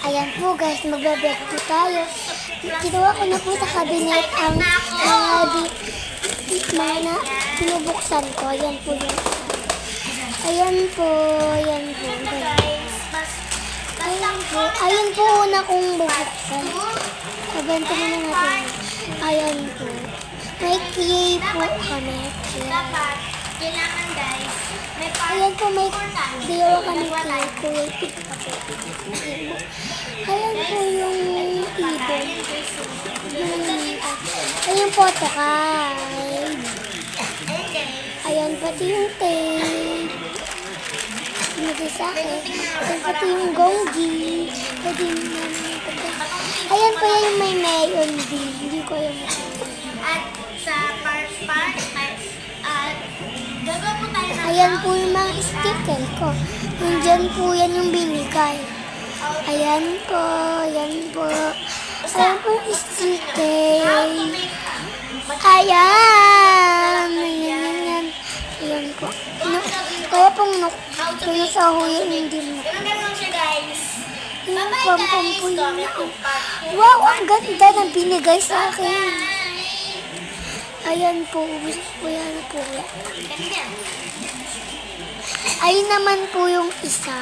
Ayan po guys, magbe-bake po tayo. Kinuha ko na po sa cabinet ang mga pinubuksan ko. Ayan po yun. Ayan po, ayan po. Ayan po, ayan po una kong bubuksan. Sabento mo na natin. Ayan po. May clay po kami. Dapat, kailangan guys, may Ayan po, may diwa kami clay po. Ayan po yung ibon. Ayan po, tokay. Ayan pati yung tape. Binigay sa akin. Ayan pati yung gonggi. Ayan po yung may mayon din. Hindi ko yung at sa part, gagawa po tayo ng ayan po yung mga sticker ko. Nandyan po yan yung binigay. Ayan po, ayan po. Ayan po yung sticker. Ayan. Ayan. Ayan po. Kaya pong kaya sa huyo hindi mo. Ganun lang siya guys. Yung Bye-bye pampang guys. po yun. Comment kung part 2. Wow, ang ganda ng binigay sa akin. Ayan po, gusto ko yan po. Ganyan. Ayun naman po yung isa.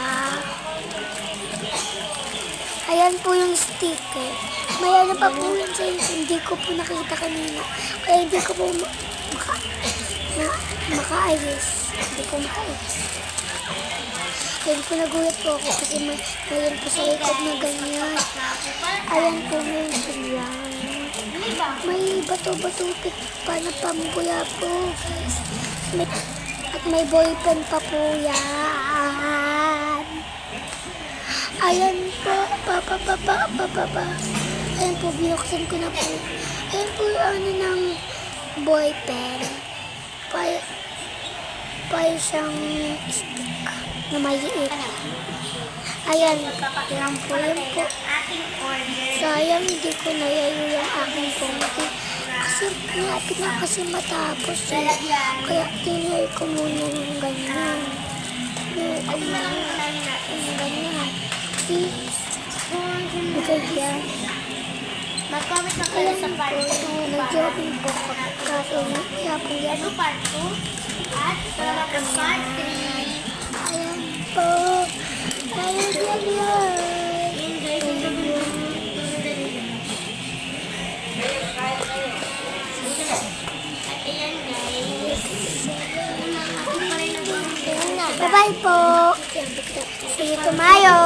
Ayan po yung sticker. May ano pa po yun sa hindi ko po nakita kanina. Kaya hindi ko po makaayos. Hindi ko makaayos. Ayan po, nagulat po ako kasi mayroon po sa likod na ganyan. Ayan po yung ganyan. May bato-bato pa na pambuya po. At may boypen pa po yan. Ayan po, Ayan po, binuksan ko na po. Ayan po yung ano ng boypen. Pa siyang stick na maliit. Ayan, yan po, yan po. Ating order. Sayang, hindi ko nayayo yung aking konti. Kasi malapit na kasi matapos eh. Kaya tinay ko muna ng ganyan. Yung ganyan. Ganyan. Mag-comment na kayo sa part 2. Nag-jogging po kaso kaya po yan. Ito part 2. At sa part 3. Ayan po. Ayan yan. Yun guys, ito at ayan guys. Bye-bye po. See you tomorrow.